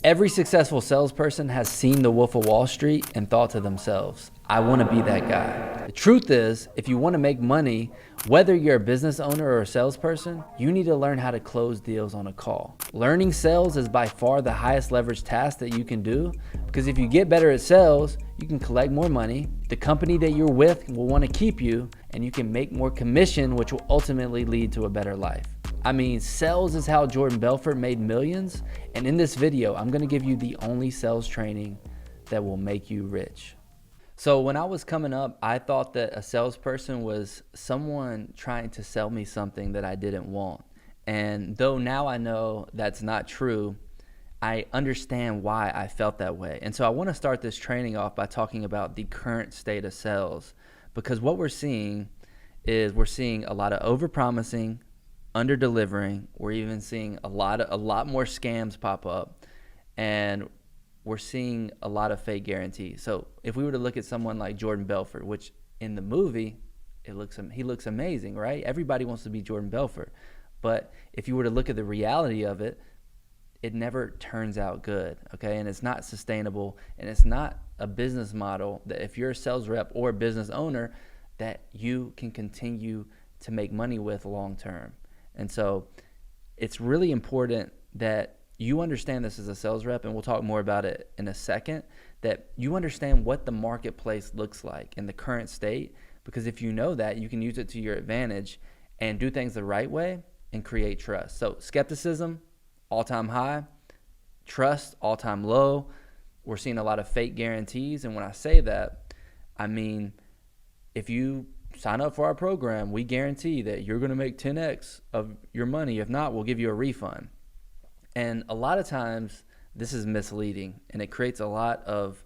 Every successful salesperson has seen The Wolf of Wall Street and thought to themselves, I want to be that guy. The truth is, if you want to make money, whether you're a business owner or a salesperson, you need to learn how to close deals on a call. Learning sales is by far the highest leverage task that you can do, because if you get better at sales, you can collect more money, the company that you're with will want to keep you, and you can make more commission, which will ultimately lead to a better life. I mean, sales is how Jordan Belfort made millions, and in this video, I'm gonna give you the only sales training that will make you rich. So when I was coming up, I thought that a salesperson was someone trying to sell me something that I didn't want. And though now I know that's not true, I understand why I felt that way. And so I wanna start this training off by talking about the current state of sales, because what we're seeing is we're seeing a lot of over-promising, under-delivering. We're even seeing a lot more scams pop up, and we're seeing a lot of fake guarantees. So if we were to look at someone like Jordan Belfort, which in the movie he looks amazing, right? Everybody wants to be Jordan Belfort, but if you were to look at the reality of it, it never turns out good, okay? And it's not sustainable, and it's not a business model that if you're a sales rep or a business owner that you can continue to make money with long term. And so it's really important that you understand this as a sales rep, and we'll talk more about it in a second, that you understand what the marketplace looks like in the current state, because if you know that, you can use it to your advantage and do things the right way and create trust. So skepticism, all-time high, trust, all-time low. We're seeing a lot of fake guarantees, and when I say that, I mean if you sign up for our program, we guarantee that you're going to make 10x of your money. If not, we'll give you a refund. And a lot of times this is misleading, and it creates a lot of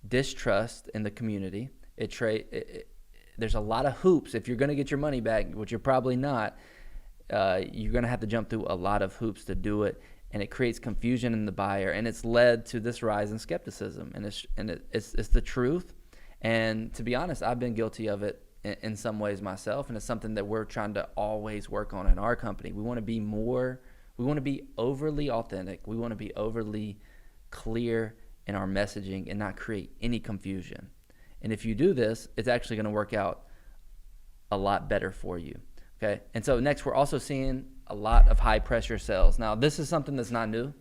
distrust in the community. There's a lot of hoops. If you're going to get your money back, which you're probably not, you're going to have to jump through a lot of hoops to do it, and it creates confusion in the buyer, and it's led to this rise in skepticism. And it's the truth. And to be honest, I've been guilty of it in some ways myself, and it's something that we're trying to always work on in our company. We want to be overly authentic. We want to be overly clear in our messaging and not create any confusion. And if you do this, it's actually going to work out a lot better for you, okay? And so next, we're also seeing a lot of high pressure sales. Now, this is something that's not new.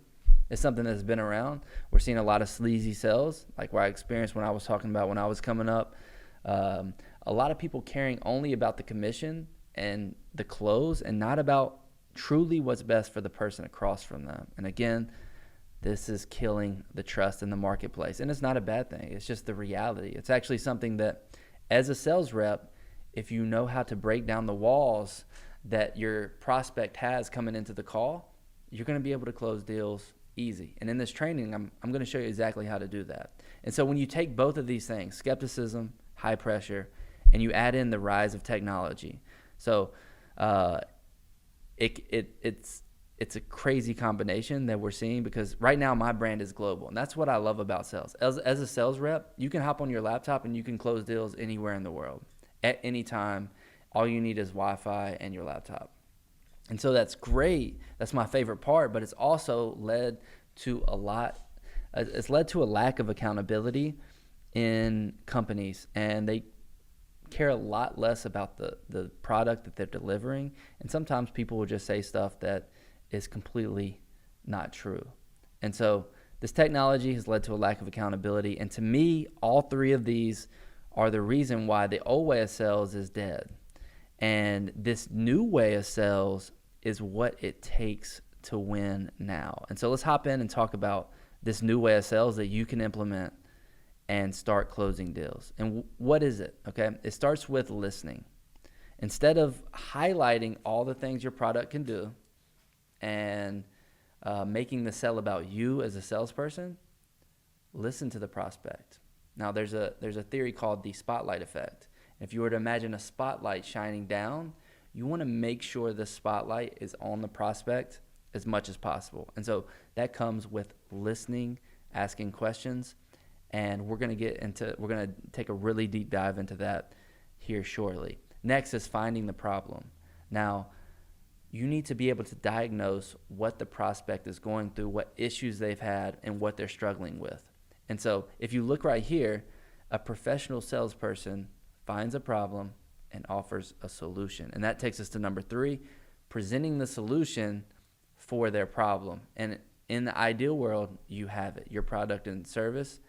It's something that's been around. We're seeing a lot of sleazy sales, like what I experienced when I was talking about when I was coming up. A lot of people caring only about the commission and the close and not about truly what's best for the person across from them. And again, this is killing the trust in the marketplace. And it's not a bad thing. It's just the reality. It's actually something that as a sales rep, if you know how to break down the walls that your prospect has coming into the call, you're going to be able to close deals easy. And in this training, I'm going to show you exactly how to do that. And so when you take both of these things, skepticism, high pressure, and you add in the rise of technology, so it's a crazy combination that we're seeing, because right now my brand is global, and that's what I love about sales. As a sales rep, you can hop on your laptop and you can close deals anywhere in the world at any time. All you need is Wi-Fi and your laptop. And so that's great. That's my favorite part, but it's also led to a lack of accountability in companies, and they care a lot less about the product that they're delivering. And sometimes people will just say stuff that is completely not true. And so this technology has led to a lack of accountability. And to me, all three of these are the reason why the old way of sales is dead. And this new way of sales is what it takes to win now. And so let's hop in and talk about this new way of sales that you can implement and start closing deals. And what is it? Okay, it starts with listening. Instead of highlighting all the things your product can do and making the sell about you as a salesperson, listen to the prospect. Now, there's a theory called the spotlight effect. If you were to imagine a spotlight shining down, you want to make sure the spotlight is on the prospect as much as possible. And so that comes with listening, asking questions, and we're going to take a really deep dive into that here shortly. Next is finding the problem. Now, you need to be able to diagnose what the prospect is going through, what issues they've had, and what they're struggling with. And so if you look right here, a professional salesperson finds a problem and offers a solution. And that takes us to number 3, presenting the solution for their problem. And in the ideal world, you have it. Your product and service,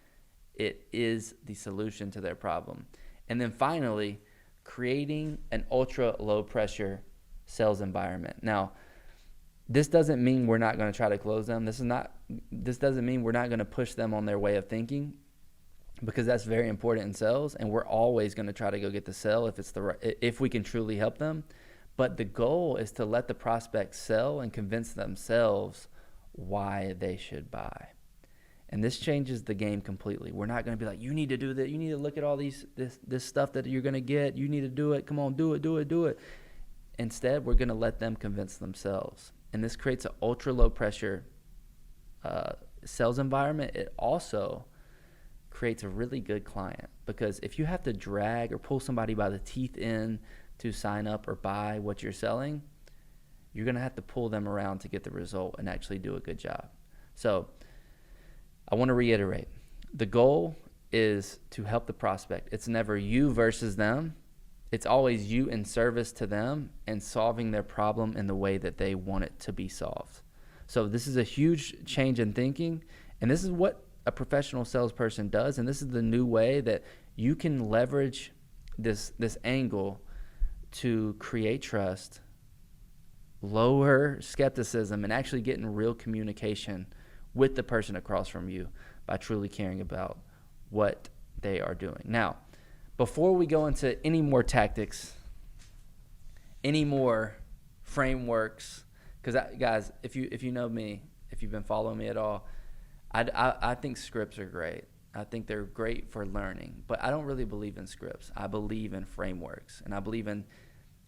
it is the solution to their problem. And then finally, creating an ultra low pressure sales environment. Now, this doesn't mean we're not going to try to close them. This doesn't mean we're not going to push them on their way of thinking, because that's very important in sales, and we're always going to try to go get the sale if we can truly help them. But the goal is to let the prospect sell and convince themselves why they should buy. And this changes the game completely. We're not going to be like, you need to do that. You need to look at all this stuff that you're going to get. You need to do it. Come on, do it. Instead, we're going to let them convince themselves. And this creates an ultra low pressure sales environment. It also creates a really good client, because if you have to drag or pull somebody by the teeth in to sign up or buy what you're selling, you're going to have to pull them around to get the result and actually do a good job. So I want to reiterate, the goal is to help the prospect. It's never you versus them. It's always you in service to them and solving their problem in the way that they want it to be solved. So this is a huge change in thinking, and this is what a professional salesperson does, and this is the new way that you can leverage this angle to create trust, lower skepticism, and actually get in real communication with the person across from you by truly caring about what they are doing. Now, before we go into any more tactics, any more frameworks, because guys, if you know me, if you've been following me at all, I think scripts are great. I think they're great for learning, but I don't really believe in scripts. I believe in frameworks, and I believe in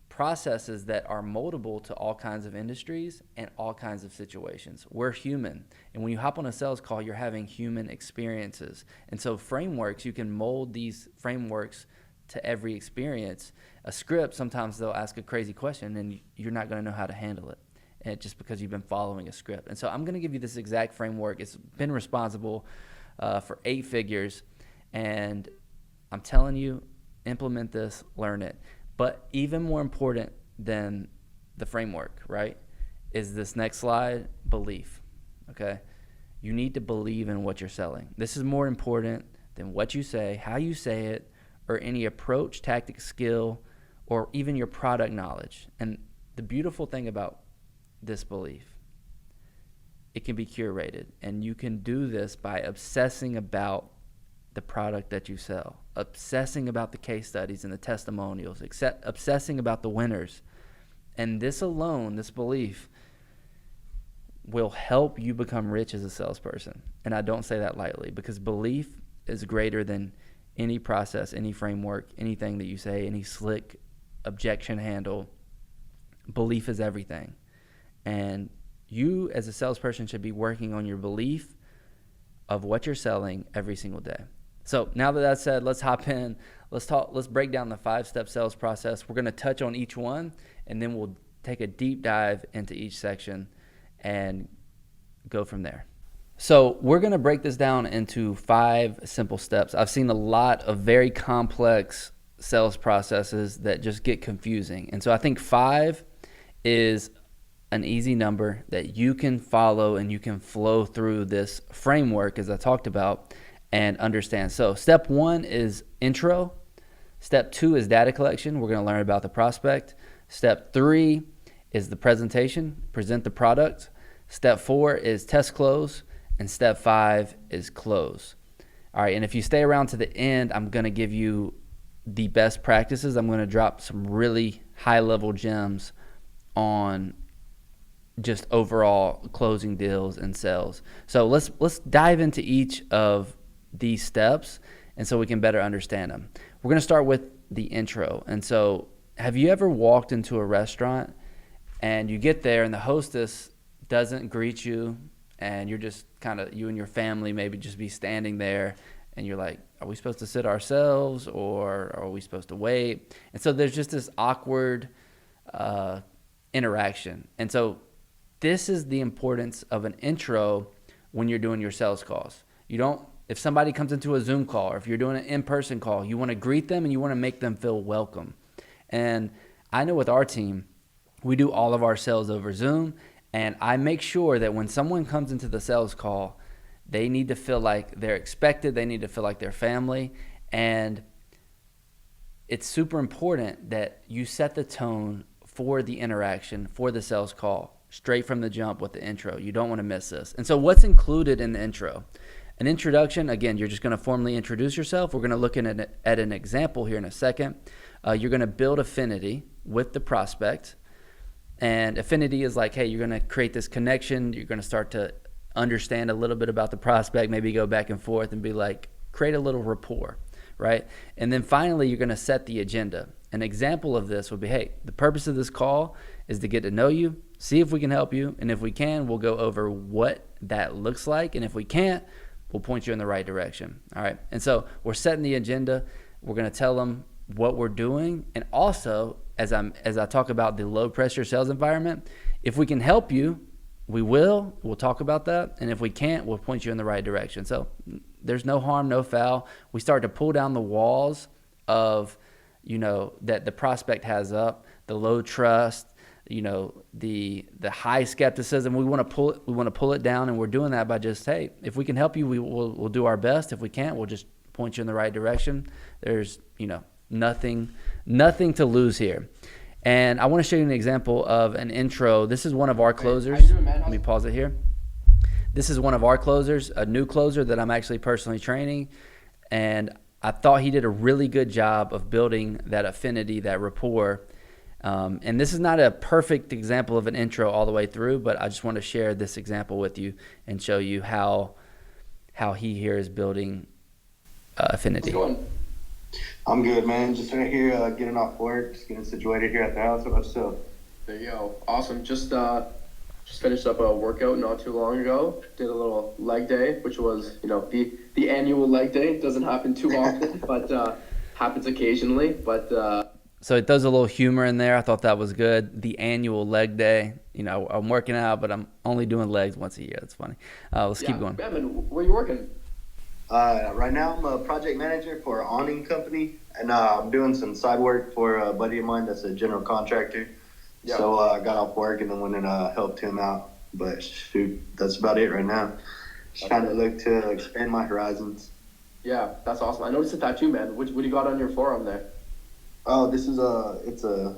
processes that are moldable to all kinds of industries and all kinds of situations. We're human, and when you hop on a sales call, you're having human experiences. And so frameworks, you can mold these frameworks to every experience. A script, sometimes they'll ask a crazy question, and you're not going to know how to handle it. And just because you've been following a script. And so I'm going to give you this exact framework. It's been responsible for 8 figures. And I'm telling you, implement this, learn it. But even more important than the framework, right, is this next slide, belief, okay? You need to believe in what you're selling. This is more important than what you say, how you say it, or any approach, tactic, skill, or even your product knowledge. And the beautiful thing about this belief, it can be curated, and you can do this by obsessing about the product that you sell, obsessing about the case studies and the testimonials, obsessing about the winners. And this alone, this belief, will help you become rich as a salesperson. And I don't say that lightly, because belief is greater than any process, any framework, anything that you say, any slick objection handle. Belief is everything. And you as a salesperson should be working on your belief of what you're selling every single day. So now that that's said, let's hop in. Let's break down the 5-step sales process. We're going to touch on each one, and then we'll take a deep dive into each section and go from there. So we're going to break this down into 5 simple steps. I've seen a lot of very complex sales processes that just get confusing. And so I think 5 is an easy number that you can follow, and you can flow through this framework as I talked about and understand. So step 1 is intro. Step 2 is data collection. We're going to learn about the prospect. Step 3 is the presentation, present the product. Step 4 is test close. And step 5 is close. All right, and if you stay around to the end, I'm going to give you the best practices. I'm going to drop some really high-level gems on just overall closing deals and sales. So let's dive into each of these steps, and so we can better understand them. We're going to start with the intro. And so have you ever walked into a restaurant and you get there and the hostess doesn't greet you, and you're just kind of, you and your family maybe just be standing there, and you're like, are we supposed to sit ourselves, or are we supposed to wait? And so there's just this awkward interaction. And so this is the importance of an intro when you're doing your sales calls. You don't, if somebody comes into a Zoom call or if you're doing an in-person call, you want to greet them and you want to make them feel welcome. And I know with our team, we do all of our sales over Zoom, and I make sure that when someone comes into the sales call, they need to feel like they're expected, they need to feel like they're family, and it's super important that you set the tone for the interaction, for the sales call, straight from the jump with the intro. You don't want to miss this. And so what's included in the intro? An introduction, again, you're just going to formally introduce yourself. We're going to look at an example here in a second. You're going to build affinity with the prospect. And affinity is like, hey, you're going to create this connection. You're going to start to understand a little bit about the prospect, maybe go back and forth and be like, create a little rapport, right? And then finally, you're going to set the agenda. An example of this would be, hey, the purpose of this call is to get to know you, see if we can help you. And if we can, we'll go over what that looks like. And if we can't, we'll point you in the right direction. All right. And so we're setting the agenda. We're going to tell them what we're doing. And also, as I talk about the low pressure sales environment, if we can help you, we'll talk about that. And if we can't, we'll point you in the right direction. So there's no harm, no foul. We start to pull down the walls of, that the prospect has up, the low trust, the high skepticism. We want to pull it down, and we're doing that by just, hey, if we can help you, we'll do our best. If we can't, we'll just point you in the right direction. There's, nothing to lose here. And I want to show you an example of an intro. This is one of our closers. How you doing, man? Let me pause it here. This is one of our closers, a new closer that I'm actually personally training. And I thought he did a really good job of building that affinity, that rapport. And this is not a perfect example of an intro all the way through, but I just want to share this example with you and show you how he here is building affinity. How's it going? I'm good, man. Just right here, getting off work, just getting situated here at the house. How about yourself? There you go. Awesome. Just finished up a workout not too long ago. Did a little leg day, which was, the annual leg day. It doesn't happen too often, but happens occasionally. But so it does a little humor in there. I thought that was good. The annual leg day. I'm working out, but I'm only doing legs once a year. That's funny. Let's keep going. Yeah, man, where are you working? Right now, I'm a project manager for an awning company, and I'm doing some side work for a buddy of mine that's a general contractor. Yeah. So I got off work and then went and helped him out. But shoot, that's about it right now. Just trying to look to expand my horizons. Yeah, that's awesome. I noticed a tattoo, man. What do you got on your forearm there? Oh, this is it's a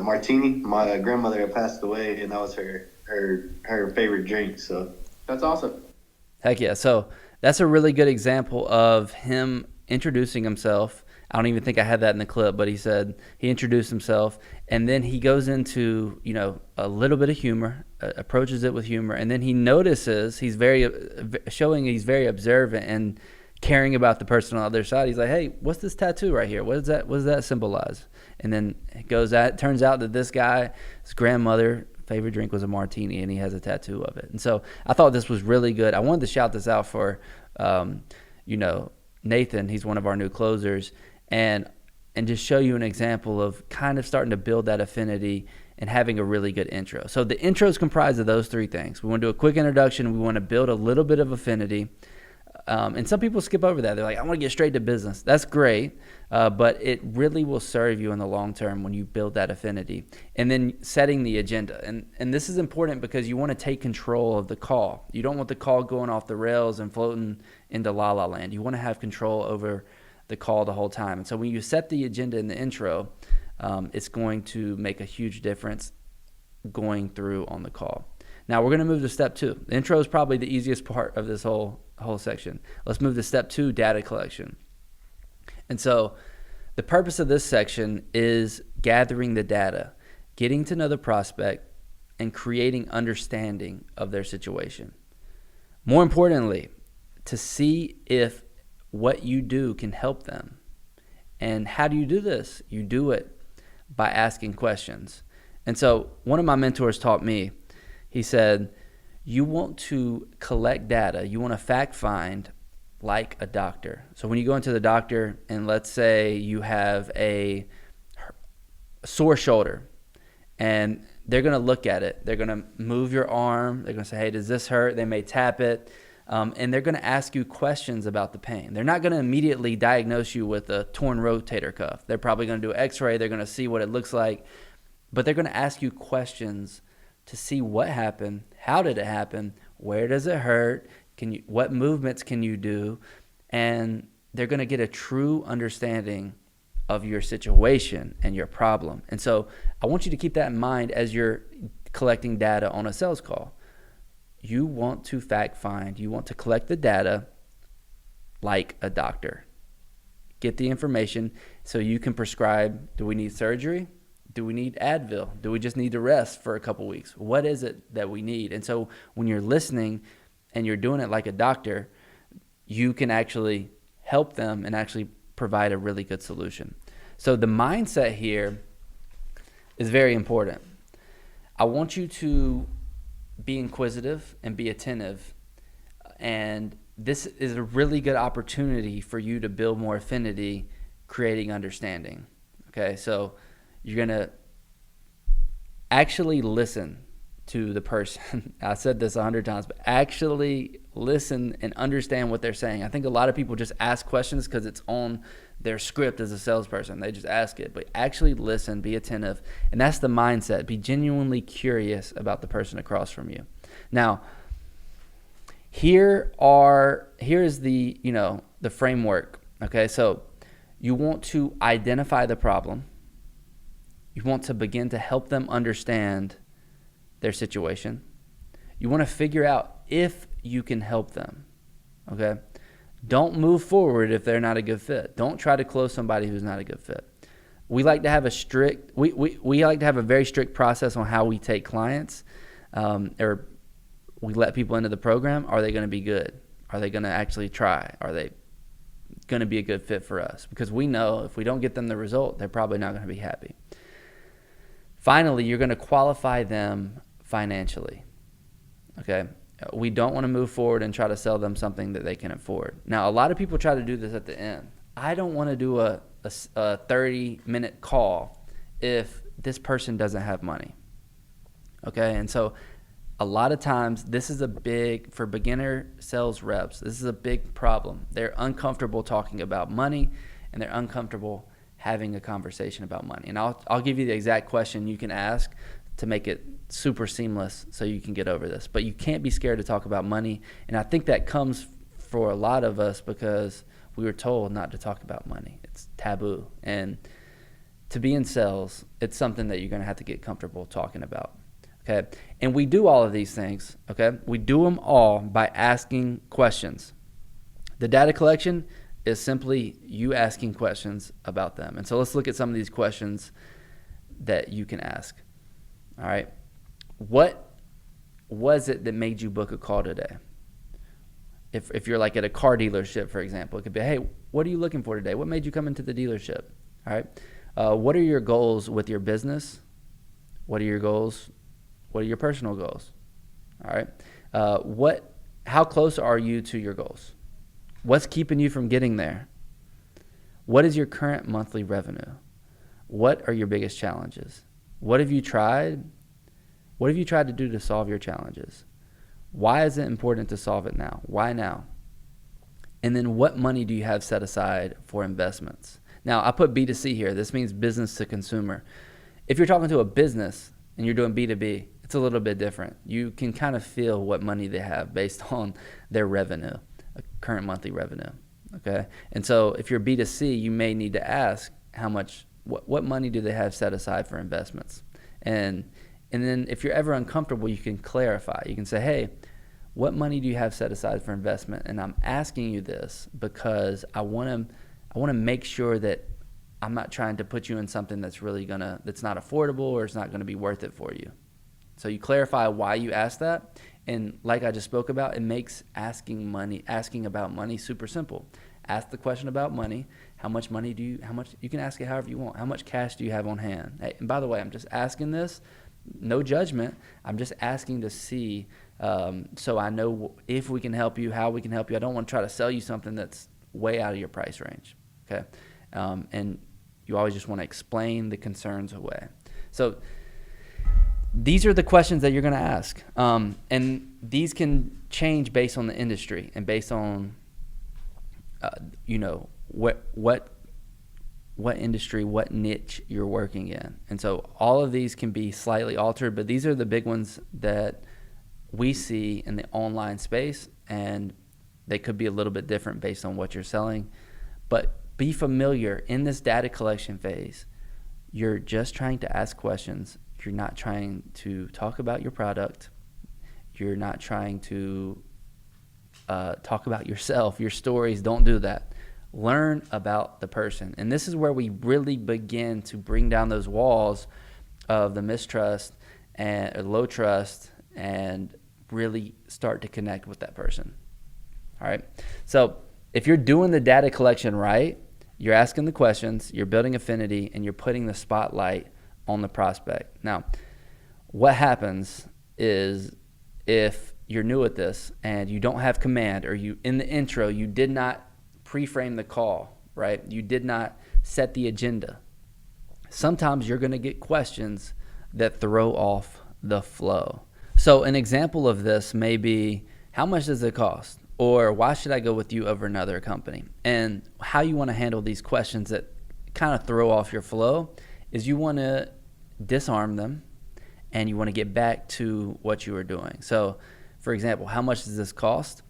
martini. My grandmother had passed away, and that was her favorite drink. So that's awesome. Heck yeah! So that's a really good example of him introducing himself. I don't even think I had that in the clip, but he said he introduced himself, and then he goes into, a little bit of humor, approaches it with humor, and then he notices he's very observant and caring about the person on the other side. He's like, hey, what's this tattoo right here? What does that symbolize? And then it turns out that this guy's grandmother favorite drink was a martini, and he has a tattoo of it. And so I thought this was really good. I wanted to shout this out for, Nathan. He's one of our new closers, and just show you an example of kind of starting to build that affinity and having a really good intro. So the intro is comprised of those three things. We want to do a quick introduction. We want to build a little bit of affinity. And some people skip over that. They're like, I want to get straight to business. That's great, but it really will serve you in the long term when you build that affinity. And then setting the agenda. And this is important because you want to take control of the call. You don't want the call going off the rails and floating into la-la land. You want to have control over the call the whole time. And so when you set the agenda in the intro, it's going to make a huge difference going through on the call. Now we're going to move to step 2. The intro is probably the easiest part of this whole section. Let's move to step 2, data collection. And so the purpose of this section is gathering the data, getting to know the prospect, and creating understanding of their situation. More importantly, to see if what you do can help them. And how do you do this? You do it by asking questions. And so one of my mentors taught me, he said, you want to collect data. You want to fact find like a doctor. So when you go into the doctor and let's say you have a sore shoulder and they're going to look at it. They're going to move your arm. They're going to say, hey, does this hurt? They may tap it. And they're going to ask you questions about the pain. They're not going to immediately diagnose you with a torn rotator cuff. They're probably going to do an x-ray. They're going to see what it looks like. But they're going to ask you questions to see what happened, how did it happen, where does it hurt, what movements can you do, and they're going to get a true understanding of your situation and your problem. And so I want you to keep that in mind as you're collecting data on a sales call. You want to fact find, you want to collect the data like a doctor. Get the information so you can prescribe, do we need surgery? Do we need Advil? Do we just need to rest for a couple weeks? What is it that we need? And so when you're listening and you're doing it like a doctor, you can actually help them and actually provide a really good solution. So the mindset here is very important. I want you to be inquisitive and be attentive. And this is a really good opportunity for you to build more affinity, creating understanding. Okay, so you're going to actually listen to the person. I said this 100 times, but actually listen and understand what they're saying. I think a lot of people just ask questions because it's on their script as a salesperson. They just ask it, but actually listen, be attentive. And that's the mindset. Be genuinely curious about the person across from you. Now, here is the, the framework. Okay. So you want to identify the problem. You want to begin to help them understand their situation. You want to figure out if you can help them. Okay? Don't move forward if they're not a good fit. Don't try to close somebody who's not a good fit. We like to have we like to have a very strict process on how we take clients, or we let people into the program. Are they going to be good? Are they going to actually try? Are they going to be a good fit for us? Because we know if we don't get them the result, they're probably not going to be happy. Finally, you're going to qualify them financially. Okay? We don't want to move forward and try to sell them something that they can afford. Now, a lot of people try to do this at the end. I don't want to do a 30-minute call if this person doesn't have money. Okay? And so a lot of times, this is for beginner sales reps, this is a big problem. They're uncomfortable talking about money, and they're uncomfortable having a conversation about money. And I'll give you the exact question you can ask to make it super seamless so you can get over this. But you can't be scared to talk about money. And I think that comes for a lot of us because we were told not to talk about money. It's taboo. And to be in sales, it's something that you're going to have to get comfortable talking about. Okay? And we do all of these things, okay? We do them all by asking questions. The data collection is simply you asking questions about them. And so let's look at some of these questions that you can ask. All right. What was it that made you book a call today? If you're like at a car dealership, for example, it could be, hey, what are you looking for today? What made you come into the dealership? All right. What are your goals with your business? What are your goals? What are your personal goals? All right. How close are you to your goals? What's keeping you from getting there? What is your current monthly revenue? What are your biggest challenges? What have you tried? What have you tried to do to solve your challenges? Why is it important to solve it now? Why now? And then what money do you have set aside for investments? Now, I put B2C here. This means business to consumer. If you're talking to a business and you're doing B2B, it's a little bit different. You can kind of feel what money they have based on their revenue, current monthly revenue. Okay? And so if you're B2C, you may need to ask what money do they have set aside for investments? And then if you're ever uncomfortable, you can clarify. You can say, hey, what money do you have set aside for investment? And I'm asking you this because I want to make sure that I'm not trying to put you in something that's that's not affordable or it's not going to be worth it for you. So you clarify why you ask that. And like I just spoke about, it makes asking about money super simple. Ask the question about money. How much you can ask it however you want. How much cash do you have on hand? Hey, and by the way, I'm just asking this, no judgment. I'm just asking to see so I know if we can help you, how we can help you. I don't want to try to sell you something that's way out of your price range. Okay. And you always just want to explain the concerns away. So these are the questions that you're going to ask. And these can change based on the industry and based on, what industry, what niche you're working in. And so all of these can be slightly altered, but these are the big ones that we see in the online space, and they could be a little bit different based on what you're selling. But be familiar in this data collection phase. You're just trying to ask questions. You're not trying to talk about your product. You're not trying to talk about yourself, your stories. Don't do that. Learn about the person. And this is where we really begin to bring down those walls of the mistrust and low trust and really start to connect with that person. All right. So if you're doing the data collection right, you're asking the questions, you're building affinity, and you're putting the spotlight on the prospect. Now, what happens is if you're new at this and you don't have command, or you in the intro, you did not pre-frame the call, right? You did not set the agenda. Sometimes you're going to get questions that throw off the flow. So an example of this may be, how much does it cost? Or why should I go with you over another company? And how you want to handle these questions that kind of throw off your flow is you want to disarm them and you want to get back to what you were doing. So for example, how much does this cost?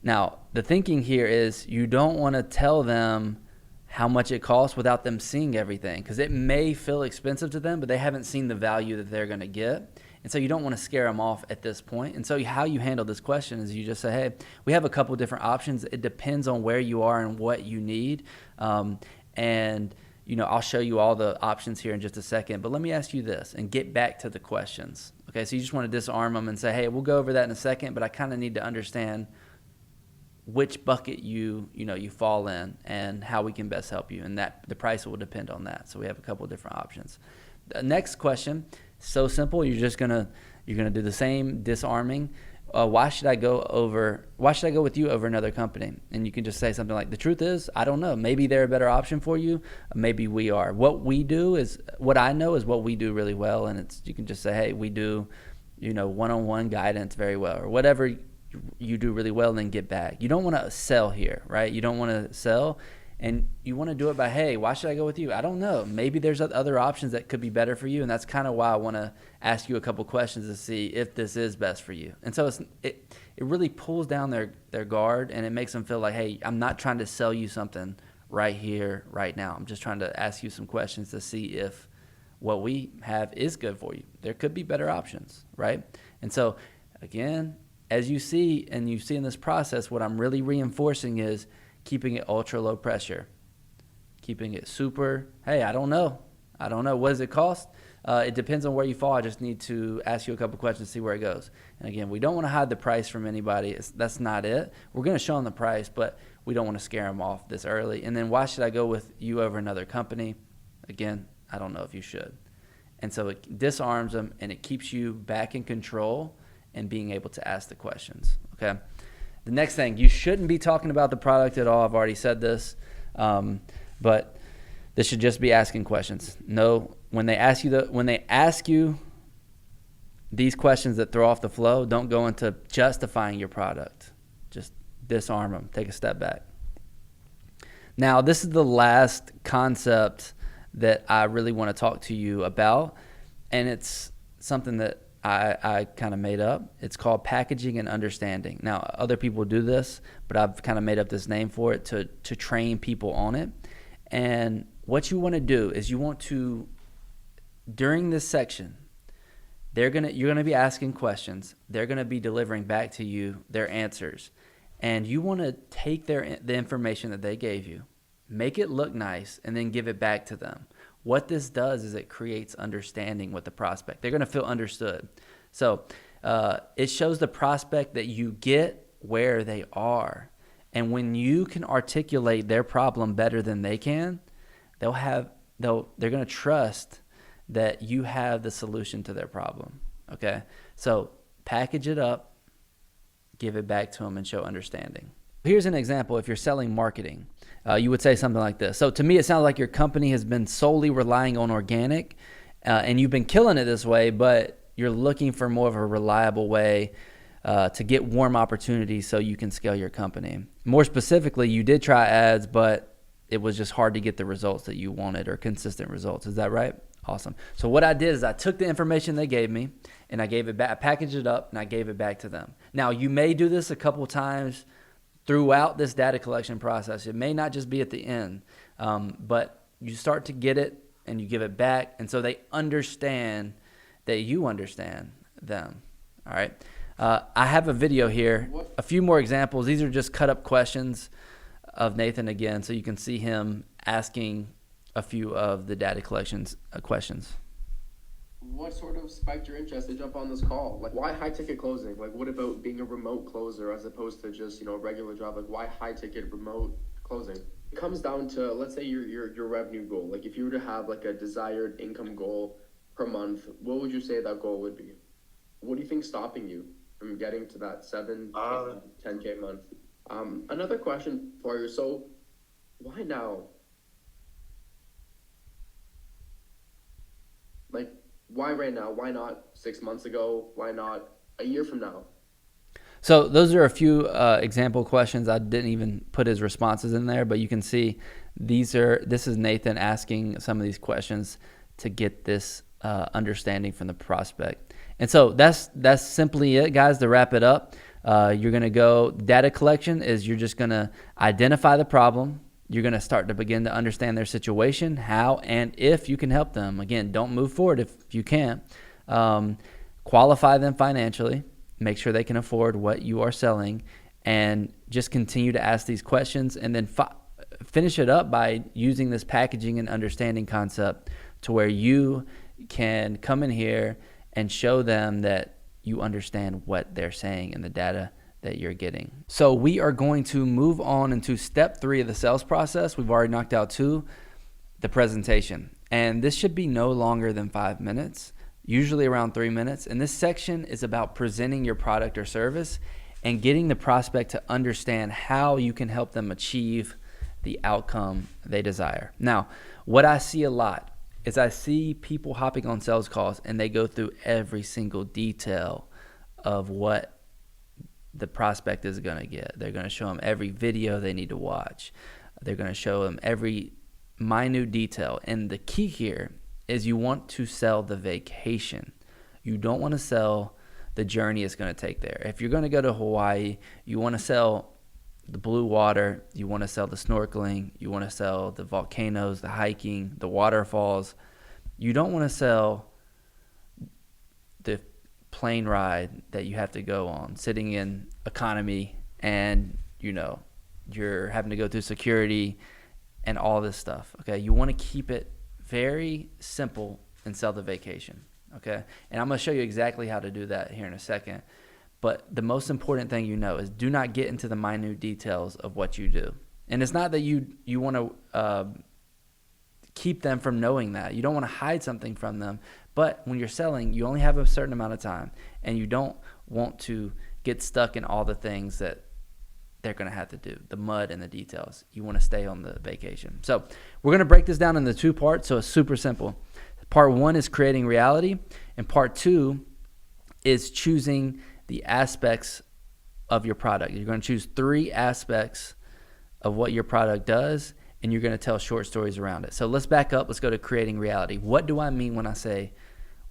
Now, the thinking here is you don't want to tell them how much it costs without them seeing everything, because it may feel expensive to them, but they haven't seen the value that they're going to get. And so you don't want to scare them off at this point. And so how you handle this question is you just say, hey, we have a couple different options. It depends on where you are and what you need. And I'll show you all the options here in just a second, but let me ask you this and get back to the questions. Okay, so you just want to disarm them and say, hey, we'll go over that in a second, but I kind of need to understand which bucket you fall in and how we can best help you, and that the price will depend on that. So we have a couple of different options. The next question, so simple. You're gonna do the same disarming. Why should I go with you over another company? And you can just say something like, the truth is, I don't know. Maybe they're a better option for you. Maybe we are. What I know is what we do really well, and you can just say, hey, we do, one-on-one guidance very well, or whatever you do really well, and then get back. You don't want to sell here, right? You don't want to sell, and you want to do it by, hey, why should I go with you? I don't know. Maybe there's other options that could be better for you, and that's kind of why I want to ask you a couple questions to see if this is best for you. And so it really pulls down their guard, and it makes them feel like, hey, I'm not trying to sell you something right here, right now. I'm just trying to ask you some questions to see if what we have is good for you. There could be better options, right? And so, again, as you see in this process, what I'm really reinforcing is keeping it ultra low pressure, keeping it super, hey, I don't know. What does it cost? It depends on where you fall. I just need to ask you a couple questions to see where it goes. And again, we don't want to hide the price from anybody. That's not it. We're going to show them the price, but we don't want to scare them off this early. And then why should I go with you over another company? Again, I don't know if you should. And so it disarms them, and it keeps you back in control and being able to ask the questions, okay? The next thing, you shouldn't be talking about the product at all. I've already said this, but this should just be asking questions. No, when they ask you these questions that throw off the flow, don't go into justifying your product. Just disarm them. Take a step back. Now, this is the last concept that I really want to talk to you about, and it's something that I kind of made up. It's called packaging and understanding. Now, other people do this, but I've kind of made up this name for it to train people on it. And what you want to do is you want to, during this section, you're gonna be asking questions. They're gonna be delivering back to you their answers, and you want to take the information that they gave you, make it look nice, and then give it back to them. What this does is it creates understanding with the prospect. They're going to feel understood. So it shows the prospect that you get where they are. And when you can articulate their problem better than they can, they're going to trust that you have the solution to their problem. Okay? So package it up, give it back to them, and show understanding. Here's an example. If you're selling marketing, you would say something like this. So to me, it sounds like your company has been solely relying on organic, and you've been killing it this way, but you're looking for more of a reliable way to get warm opportunities so you can scale your company. More specifically, you did try ads, but it was just hard to get the results that you wanted or consistent results. Is that right? Awesome. So what I did is I took the information they gave me and I gave it back, I packaged it up and I gave it back to them. Now, you may do this a couple times throughout this data collection process. It may not just be at the end, but you start to get it and you give it back. And so they understand that you understand them. All right. I have a video here, a few more examples. These are just cut up questions of Nathan again, so you can see him asking a few of the data collections questions. What sort of spiked your interest to jump on this call? Like, why high ticket closing? Like, what about being a remote closer as opposed to just, a regular job? Like, why high ticket remote closing? It comes down to, let's say your revenue goal. Like, if you were to have like a desired income goal per month, what would you say that goal would be? What do you think's stopping you from getting to that 10K a month? Another question for you. So why now? Like, why right now? Why not 6 months ago? Why not a year from now? So those are a few example questions. I didn't even put his responses in there, but you can see this is Nathan asking some of these questions to get this understanding from the prospect. And so that's simply it, guys. To wrap it up, you're going to go data collection is you're just going to identify the problem. You're going to start to begin to understand their situation, how and if you can help them. Again, don't move forward if you can't. Qualify them financially. Make sure they can afford what you are selling, and just continue to ask these questions, and then finish it up by using this packaging and understanding concept to where you can come in here and show them that you understand what they're saying and the data that you're getting. So we are going to move on into step 3 of the sales process. We've already knocked out 2, the presentation. And this should be no longer than 5 minutes, usually around 3 minutes. And this section is about presenting your product or service and getting the prospect to understand how you can help them achieve the outcome they desire. Now, what I see a lot is I see people hopping on sales calls and they go through every single detail of what the prospect is going to get. They're going to show them every video they need to watch. They're going to show them every minute detail. And the key here is you want to sell the vacation. You don't want to sell the journey it's going to take there. If you're going to go to Hawaii, you want to sell the blue water, you want to sell the snorkeling, you want to sell the volcanoes, the hiking, the waterfalls. You don't want to sell the plane ride that you have to go on, sitting in economy and, you're having to go through security and all this stuff, okay? You want to keep it very simple and sell the vacation, okay? And I'm going to show you exactly how to do that here in a second. But the most important thing is do not get into the minute details of what you do. And it's not that you want to keep them from knowing that. You don't want to hide something from them. But when you're selling, you only have a certain amount of time. And you don't want to get stuck in all the things that they're going to have to do, the mud and the details. You want to stay on the vacation. So we're going to break this down into 2 parts. So it's super simple. Part 1 is creating reality. And part 2 is choosing the aspects of your product. You're going to choose 3 aspects of what your product does, and you're going to tell short stories around it. So let's back up. Let's go to creating reality. What do I mean when I say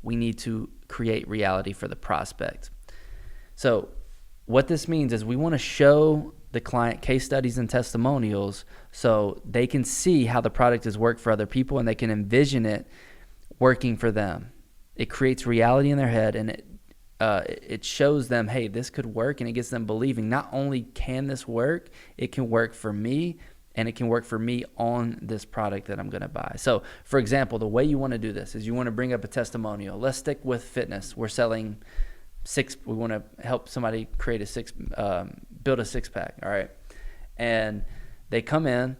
we need to create reality for the prospect? So what this means is we want to show the client case studies and testimonials so they can see how the product has worked for other people and they can envision it working for them. It creates reality in their head, and it shows them, hey, this could work, and it gets them believing not only can this work, it can work for me, and it can work for me on this product that I'm going to buy. So, for example, the way you want to do this is you want to bring up a testimonial. Let's stick with fitness. We're selling we want to help somebody create build a 6-pack, all right? And they come in,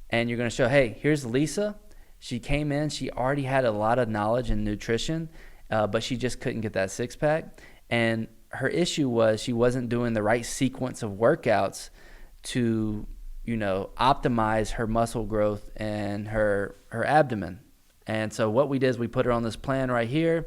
and you're going to show, hey, here's Lisa. She came in. She already had a lot of knowledge in nutrition, but she just couldn't get that 6-pack. And her issue was she wasn't doing the right sequence of workouts to, optimize her muscle growth and her abdomen. And so what we did is we put her on this plan right here.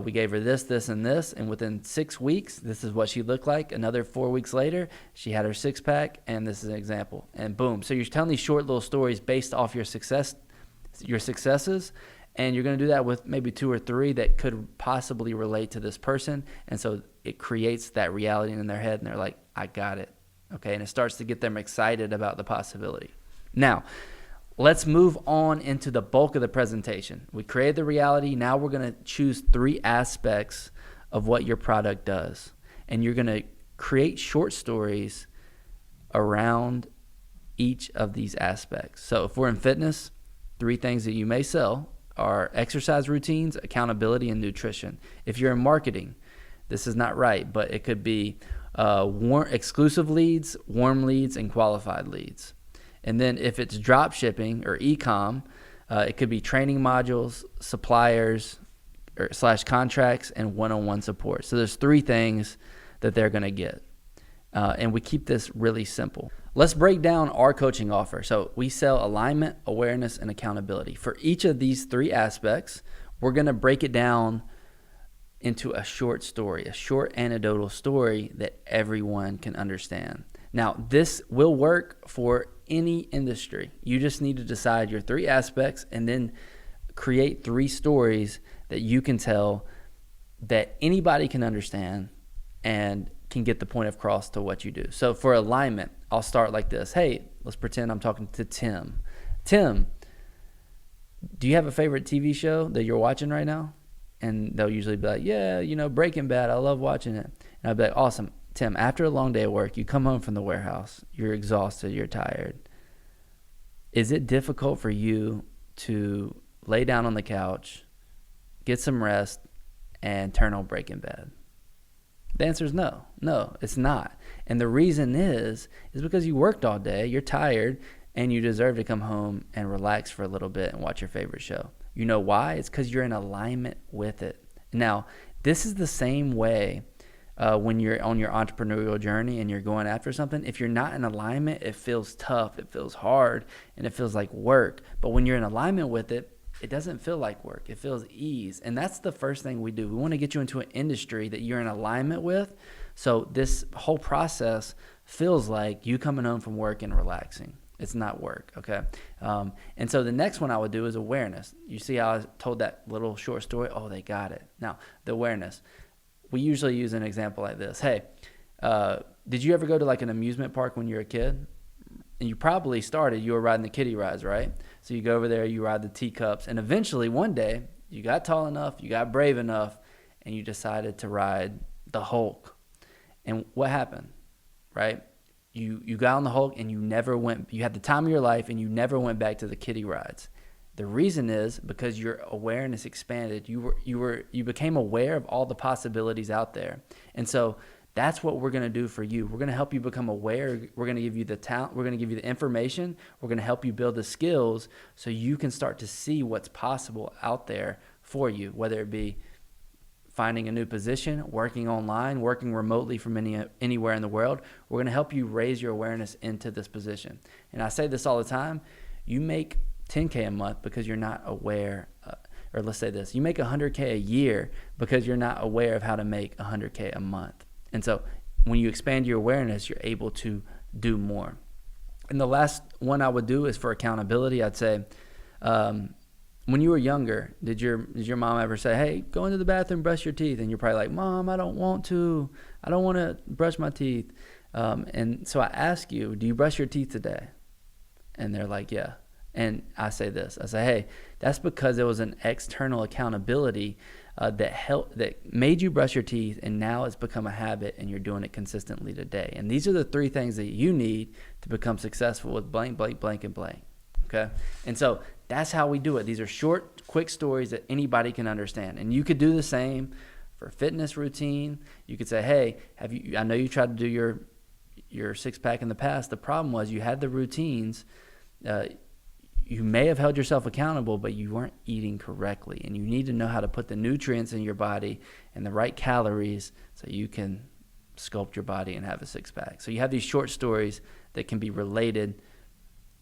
We gave her this, this, and this, and within 6 weeks, this is what she looked like. Another 4 weeks later, she had her six-pack, and this is an example. And boom. So you're telling these short little stories based off your successes, and you're going to do that with maybe 2 or 3 that could possibly relate to this person. And so it creates that reality in their head, and they're like, I got it. Okay, and it starts to get them excited about the possibility. Now, let's move on into the bulk of the presentation. We created the reality. Now we're going to choose 3 aspects of what your product does. And you're going to create short stories around each of these aspects. So if we're in fitness, 3 things that you may sell are exercise routines, accountability, and nutrition. If you're in marketing, this is not right, but it could be exclusive leads, warm leads, and qualified leads. And then if it's drop shipping or e-com, it could be training modules, suppliers / contracts, and one-on-one support. So there's 3 things that they're going to get. And we keep this really simple. Let's break down our coaching offer. So we sell alignment, awareness, and accountability. For each of these 3 aspects, we're going to break it down into a short story, a short anecdotal story that everyone can understand. Now, this will work for any industry. You just need to decide your 3 aspects and then create 3 stories that you can tell that anybody can understand and can get the point across to what you do. So for alignment, I'll start like this. Hey, let's pretend I'm talking to Tim. Tim, do you have a favorite TV show that you're watching right now? And they'll usually be like, yeah, Breaking Bad, I love watching it. And I'll be like, awesome. Tim, after a long day of work, you come home from the warehouse, you're exhausted, you're tired. Is it difficult for you to lay down on the couch, get some rest, and turn on Breaking Bad? The answer is no. No, it's not. And the reason is because you worked all day, you're tired, and you deserve to come home and relax for a little bit and watch your favorite show. You know why? It's because you're in alignment with it. Now, this is the same way when you're on your entrepreneurial journey and you're going after something. If you're not in alignment, it feels tough, it feels hard, and it feels like work. But when you're in alignment with it, it doesn't feel like work. It feels ease. And that's the first thing we do. We want to get you into an industry that you're in alignment with. So this whole process feels like you coming home from work and relaxing. It's not work, okay? And so the next one I would do is awareness. You see how I told that little short story? Oh, they got it. Now, the awareness. We usually use an example like this. Hey, did you ever go to like an amusement park when you were a kid? And you probably you were riding the kiddie rides, right? So you go over there, you ride the teacups, and eventually one day you got tall enough, you got brave enough, and you decided to ride the Hulk. And what happened, right? You got on the Hulk and you had the time of your life and you never went back to the kiddie rides. The reason is because your awareness expanded. You became aware of all the possibilities out there. And so that's what we're going to do for you. We're going to help you become aware. We're going to give you the talent. We're going to give you the information. We're going to help you build the skills so you can start to see what's possible out there for you, whether it be finding a new position, working online, working remotely from anywhere in the world. We're going to help you raise your awareness into this position. And I say this all the time. You make $10K a month because you're not aware, or let's say this, you make $100K a year because you're not aware of how to make $100K a month. And so when you expand your awareness, you're able to do more. And the last one I would do is for accountability. I'd say, when you were younger, did your mom ever say, hey, go into the bathroom, brush your teeth? And you're probably like, Mom, I don't want to. I don't want to brush my teeth. And so I ask you, do you brush your teeth today? And they're like, yeah. And I say this. I say, hey, that's because it was an external accountability that made you brush your teeth, and now it's become a habit, and you're doing it consistently today. And these are the 3 things that you need to become successful with blank, blank, blank, and blank. Okay? And so that's how we do it. These are short, quick stories that anybody can understand. And you could do the same for fitness routine. You could say, hey, I know you tried to do your six-pack in the past. The problem was you had the routines. You may have held yourself accountable, but you weren't eating correctly. And you need to know how to put the nutrients in your body and the right calories so you can sculpt your body and have a six-pack. So you have these short stories that can be related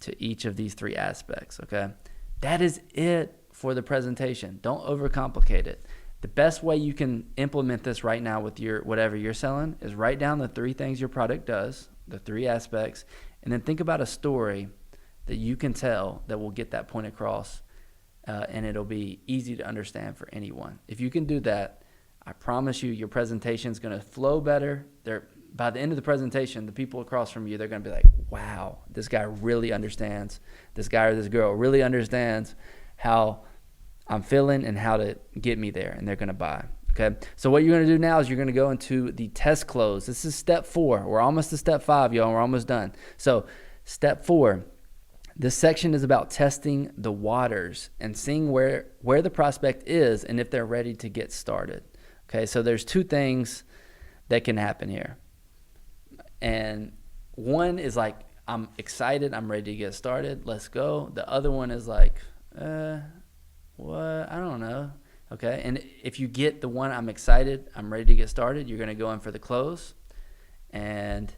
to each of these 3 aspects, okay? That is it for the presentation. Don't overcomplicate it. The best way you can implement this right now with your whatever you're selling is write down the 3 things your product does, the 3 aspects, and then think about a story that you can tell that will get that point across, and it'll be easy to understand for anyone. If you can do that, I promise you your presentation is going to flow better. By the end of the presentation, the people across from you, they're going to be like, wow, this guy really understands. This guy or this girl really understands how I'm feeling and how to get me there, and they're going to buy. Okay. So what you're going to do now is you're going to go into the test close. This is step 4. We're almost to step 5, y'all. We're almost done. So step 4, this section is about testing the waters and seeing where the prospect is and if they're ready to get started. Okay. So there's 2 things that can happen here. And one is like, I'm excited. I'm ready to get started. Let's go. The other one is like, what? I don't know. Okay. And if you get the one, I'm excited, I'm ready to get started, you're going to go in for the close. And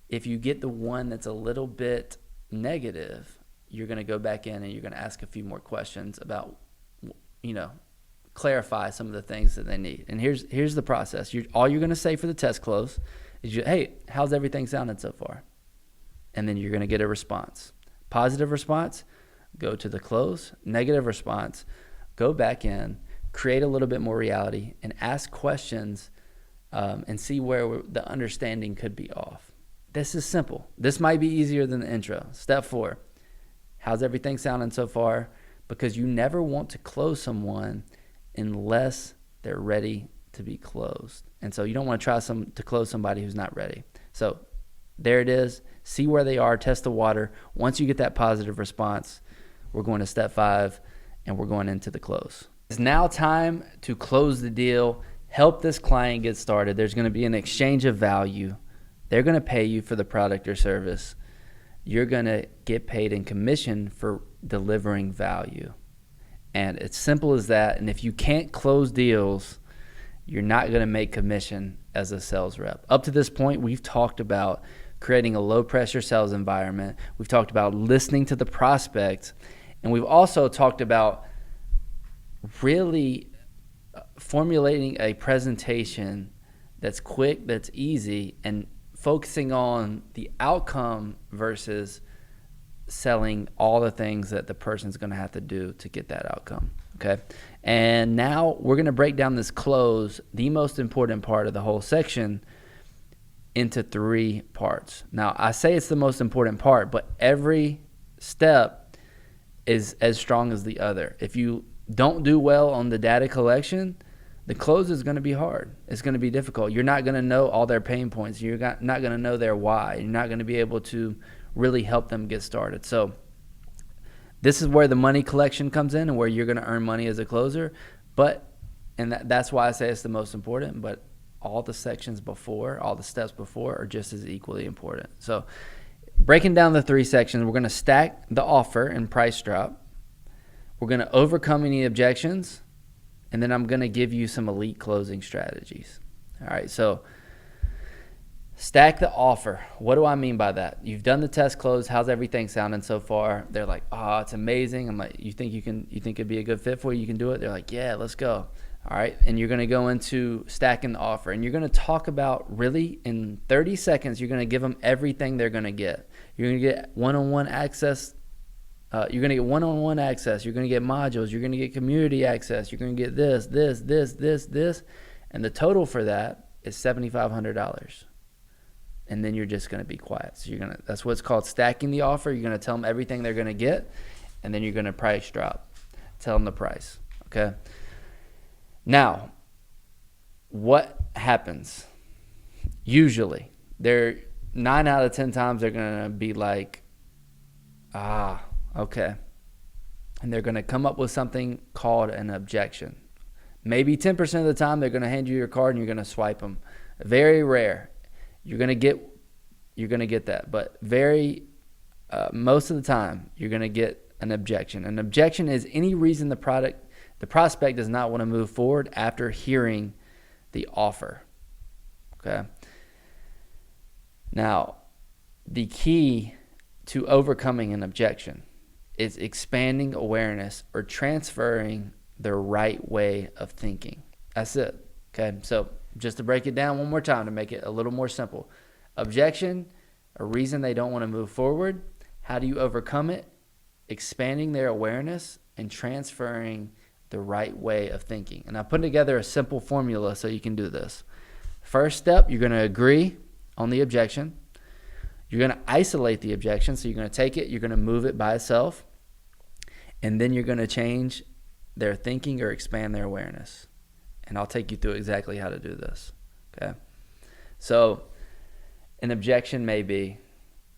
if you get the one that's a little bit negative, you're going to go back in and you're going to ask a few more questions about, clarify some of the things that they need. And here's the process. All you're going to say for the test close is, hey, how's everything sounding so far? And then you're going to get a response. Positive response, go to the close. Negative response, go back in, create a little bit more reality, and ask questions and see where the understanding could be off. This is simple. This might be easier than the intro. Step 4, how's everything sounding so far? Because you never want to close someone unless they're ready to be closed. And so you don't want to try to close somebody who's not ready. So there it is. See where they are, test the water. Once you get that positive response, we're going to step 5 and we're going into the close. It's now time to close the deal, help this client get started. There's going to be an exchange of value. They're going to pay you for the product or service. You're going to get paid in commission for delivering value. And it's simple as that. And if you can't close deals, you're not going to make commission as a sales rep. Up to this point, we've talked about creating a low-pressure sales environment. We've talked about listening to the prospect. And we've also talked about really formulating a presentation that's quick, that's easy, and focusing on the outcome versus selling all the things that the person's going to have to do to get that outcome. Okay. And now we're going to break down this close, the most important part of the whole section, into 3 parts. Now, I say it's the most important part, but every step is as strong as the other. If you don't do well on the data collection, the close is going to be hard. It's going to be difficult. You're not going to know all their pain points. You're not going to know their why. You're not going to be able to really help them get started. So this is where the money collection comes in and where you're going to earn money as a closer. That's why I say it's the most important, but all the sections before, all the steps before are just as equally important. So breaking down the 3 sections, we're going to stack the offer and price drop. We're going to overcome any objections. And then I'm going to give you some elite closing strategies. All right, so stack the offer. What do I mean by that? You've done the test close. How's everything sounding so far? They're like, oh, it's amazing. I'm like, you think it'd be a good fit for you? You can do it? They're like, yeah, let's go. All right, and you're going to go into stacking the offer. And you're going to talk about really in 30 seconds, you're going to give them everything they're going to get. You're going to get one-on-one access. You're going to get one-on-one access. You're going to get modules. You're going to get community access. You're going to get this, and the total for that is $7,500. And then you're just going to be quiet. So that's what's called stacking the offer. You're going to tell them everything they're going to get, and then you're going to price drop. Tell them the price. Okay. Now, what happens? Usually, 9 out of 10 times they're going to be like, okay. And they're going to come up with something called an objection. Maybe 10% of the time they're going to hand you your card and you're going to swipe them. Very rare. You're going to get that. But most of the time you're going to get an objection. An objection is any reason the prospect does not want to move forward after hearing the offer. Okay. Now, the key to overcoming an objection is expanding awareness or transferring the right way of thinking. That's it. Okay. So just to break it down one more time to make it a little more simple. Objection, a reason they don't want to move forward. How do you overcome it? Expanding their awareness and transferring the right way of thinking. And I put together a simple formula so you can do this. First step, you're going to agree on the objection. You're going to isolate the objection. So you're going to take it, you're going to move it by itself, and then you're going to change their thinking or expand their awareness. And I'll take you through exactly how to do this. Okay. So an objection may be,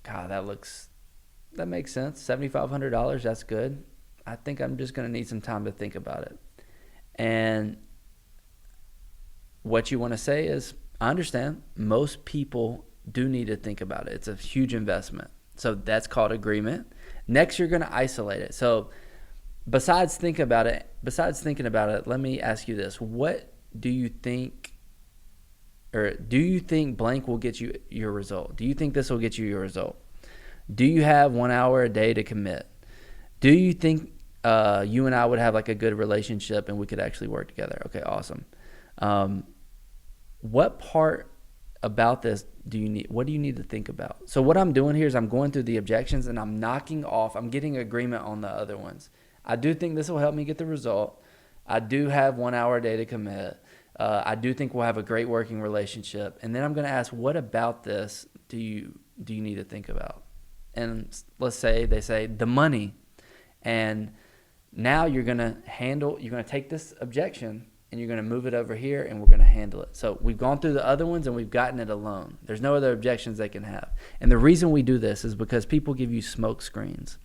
God, that makes sense. $7,500, that's good. I think I'm just going to need some time to think about it. And what you want to say is, I understand most people do need to think about it. It's a huge investment. So that's called agreement. Next, you're going to isolate it. So besides thinking about it, let me ask you this. What do you think, or do you think blank will get you your result? Do you think this will get you your result? Do you have 1 hour a day to commit? Do you think you and I would have like a good relationship and we could actually work together? Okay, awesome. What part about this what do you need to think about? So what I'm doing here is I'm going through the objections and I'm getting agreement on the other ones. I do think this will help me get the result. I do have 1 hour a day to commit. I do think we'll have a great working relationship. And then I'm going to ask, what about this do you need to think about? And let's say they say the money. And now you're going to take this objection and you're going to move it over here and we're going to handle it. So we've gone through the other ones and we've gotten it alone. There's no other objections they can have. And the reason we do this is because people give you smoke screens.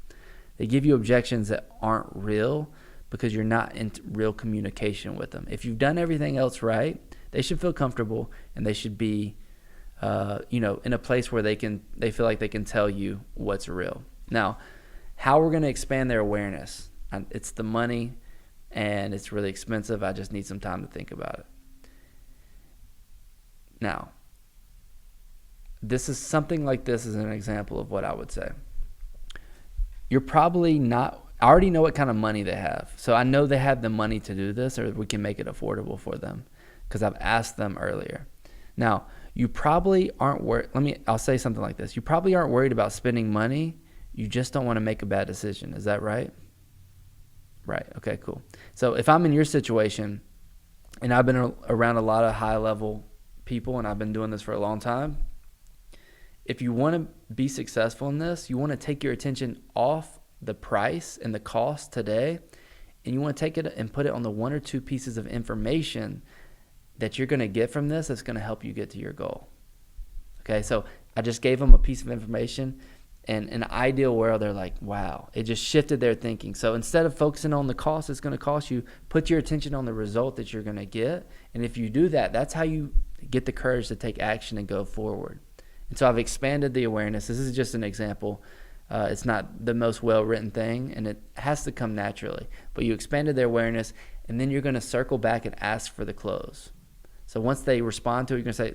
They give you objections that aren't real because you're not in real communication with them. If you've done everything else right, they should feel comfortable and they should be, in a place where they feel like they can tell you what's real. Now, how we're going to expand their awareness. It's the money and it's really expensive. I just need some time to think about it. Now, something like this is an example of what I would say. You're probably not, I already know what kind of money they have. So I know they have the money to do this, or we can make it affordable for them because I've asked them earlier. Now, you probably aren't worried. I'll say something like this. You probably aren't worried about spending money. You just don't want to make a bad decision. Is that right? Right. Okay, cool. So if I'm in your situation and I've been around a lot of high level people and I've been doing this for a long time, if you want to be successful in this, you want to take your attention off the price and the cost today, and you want to take it and put it on the one or two pieces of information that you're going to get from this that's going to help you get to your goal. Okay, so I just gave them a piece of information, and in an ideal world, they're like, wow, it just shifted their thinking. So instead of focusing on the cost it's going to cost you, put your attention on the result that you're going to get. And if you do that, that's how you get the courage to take action and go forward. And so I've expanded the awareness. This is just an example. It's not the most well-written thing, and it has to come naturally. But you expanded their awareness, and then you're going to circle back and ask for the close. So once they respond to it, you're going to say,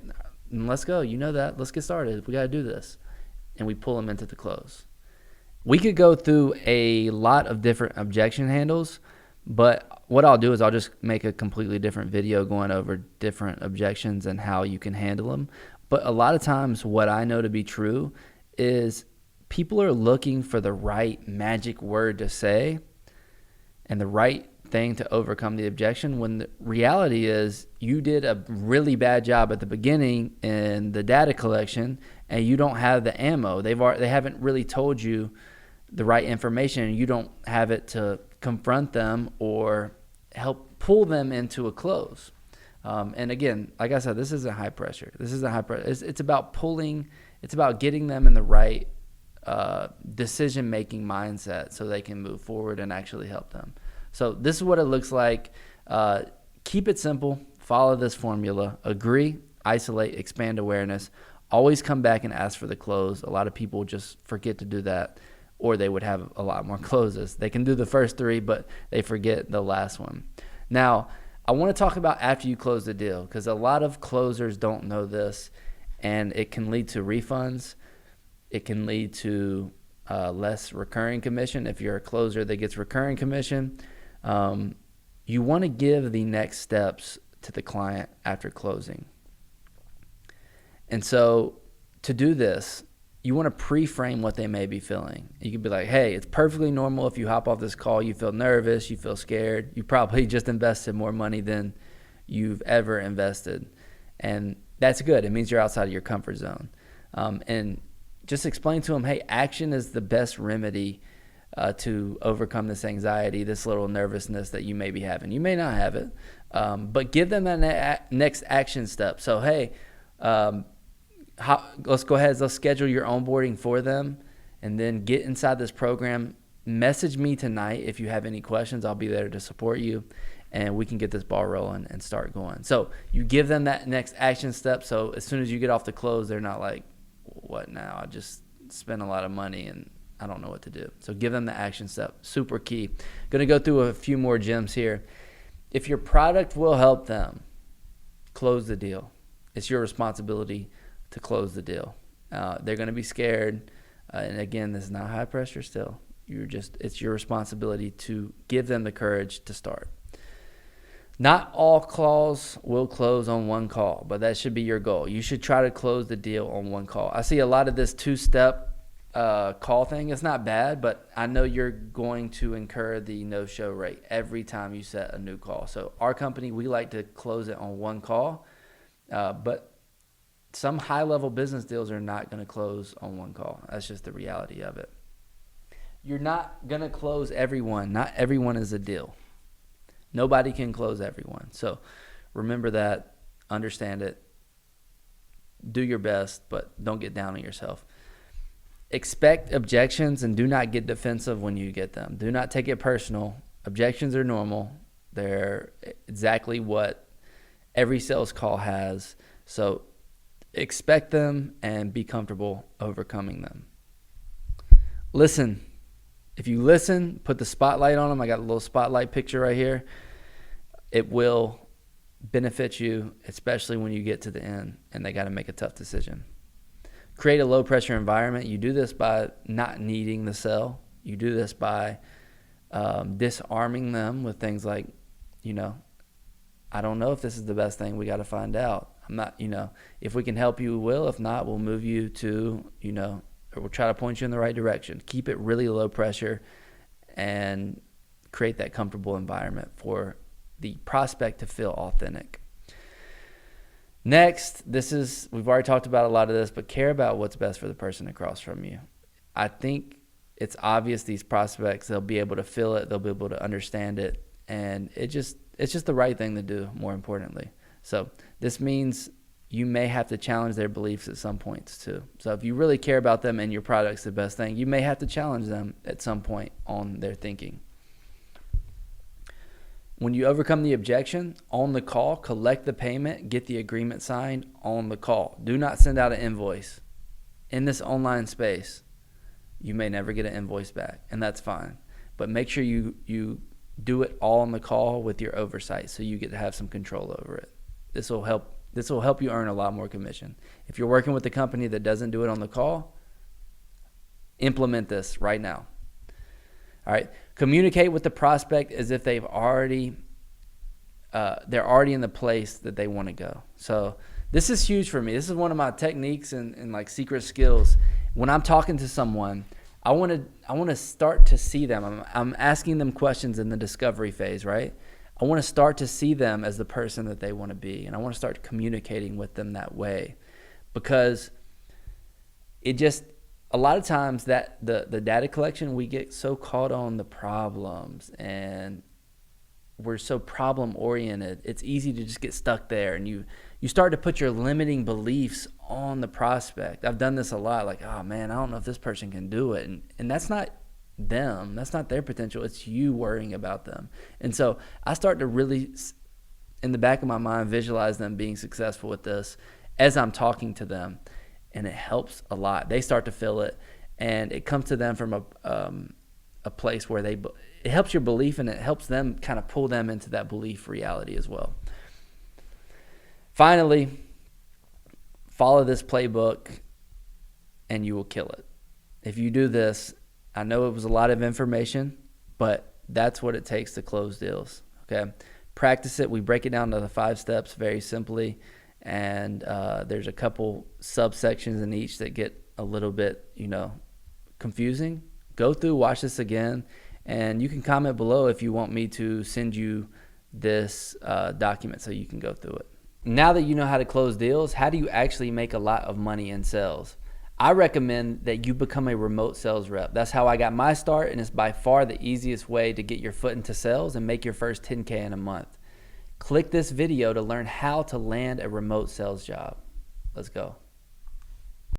let's go. You know that. Let's get started. We got to do this. And we pull them into the close. We could go through a lot of different objection handles, but what I'll do is I'll just make a completely different video going over different objections and how you can handle them. But a lot of times what I know to be true is people are looking for the right magic word to say and the right thing to overcome the objection, when the reality is you did a really bad job at the beginning in the data collection and you don't have the ammo. They haven't really told you the right information, and you don't have it to confront them or help pull them into a close. And again, like I said, this isn't high pressure. It's about pulling. It's about getting them in the right decision-making mindset so they can move forward and actually help them. So this is what it looks like. Keep it simple. Follow this formula. Agree, isolate, expand awareness. Always come back and ask for the close. A lot of people just forget to do that, or they would have a lot more closes. They can do the first three, but they forget the last one. Now, I want to talk about after you close the deal, because a lot of closers don't know this, and it can lead to refunds. It can lead to less recurring commission. If you're a closer that gets recurring commission, you want to give the next steps to the client after closing. And so to do this, you want to pre-frame what they may be feeling. You can be like, hey, it's perfectly normal if you hop off this call, you feel nervous, you feel scared. You probably just invested more money than you've ever invested. And that's good. It means you're outside of your comfort zone. And just explain to them, hey, action is the best remedy to overcome this anxiety, this little nervousness that you may be having. You may not have it, but give them that next action step. So, hey, let's go ahead, let's schedule your onboarding for them, and then get inside this program. Message me tonight if you have any questions. I'll be there to support you, and we can get this ball rolling and start going. So you give them that next action step, so as soon as you get off the close, they're not like, what now? I just spent a lot of money and I don't know what to do. So give them the action step. Super key. Going to go through a few more gems here. If your product will help them, close the deal. It's your responsibility to close the deal. They're going to be scared. And again, this is not high pressure still. It's your responsibility to give them the courage to start. Not all calls will close on one call, but that should be your goal. You should try to close the deal on one call. I see a lot of this two-step call thing. It's not bad, but I know you're going to incur the no-show rate every time you set a new call. So our company, we like to close it on one call, but some high-level business deals are not going to close on one call. That's just the reality of it. You're not going to close everyone. Not everyone is a deal. Nobody can close everyone. So remember that, understand it, do your best, but don't get down on yourself. Expect objections and do not get defensive when you get them. Do not take it personal. Objections are normal. They're exactly what every sales call has. So expect them and be comfortable overcoming them. Listen. If you listen, put the spotlight on them. I got a little spotlight picture right here. It will benefit you, especially when you get to the end and they got to make a tough decision. Create a low pressure environment. You do this by not needing the sell. You do this by disarming them with things like, I don't know if this is the best thing. We got to find out. I'm not, if we can help you, we will. If not, we'll move you to, or we'll try to point you in the right direction. Keep it really low pressure and create that comfortable environment for the prospect to feel authentic. Next, we've already talked about a lot of this, but care about what's best for the person across from you. I think it's obvious these prospects, they'll be able to feel it, they'll be able to understand it, and it's just the right thing to do, more importantly. So this means you may have to challenge their beliefs at some points too. So if you really care about them and your product's the best thing, you may have to challenge them at some point on their thinking. When you overcome the objection on the call, collect the payment, get the agreement signed on the call. Do not send out an invoice. In this online space, you may never get an invoice back, and that's fine. But make sure you do it all on the call with your oversight so you get to have some control over it. This will help you earn a lot more commission. If you're working with a company that doesn't do it on the call, implement this right now. All right. Communicate with the prospect as if they're already in the place that they want to go. So this is huge for me. This is one of my techniques and like secret skills. When I'm talking to someone, I want to start to see them. I'm asking them questions in the discovery phase, right? I want to start to see them as the person that they want to be, and I want to start communicating with them that way, because a lot of times that the data collection, we get so caught on the problems and we're so problem oriented. It's easy to just get stuck there, and you start to put your limiting beliefs on the prospect. I've done this a lot, like, oh man, I don't know if this person can do it, and that's not them, that's not their potential, it's you worrying about them. And so I start to really, in the back of my mind, visualize them being successful with this as I'm talking to them, and it helps a lot. They start to feel it, and it comes to them from a place where it helps your belief, and it helps them kind of pull them into that belief reality as well. Finally, follow this playbook and you will kill it. If you do this, I know it was a lot of information, but that's what it takes to close deals. Okay. practice it. We break it down to the 5 steps very simply, and there's a couple subsections in each that get a little bit, confusing. Go through, watch this again, and you can comment below if you want me to send you this document so you can go through it. Now that you know how to close deals, how do you actually make a lot of money in sales? I recommend that you become a remote sales rep. That's how I got my start, and it's by far the easiest way to get your foot into sales and make your first 10K in a month. Click this video to learn how to land a remote sales job. Let's go.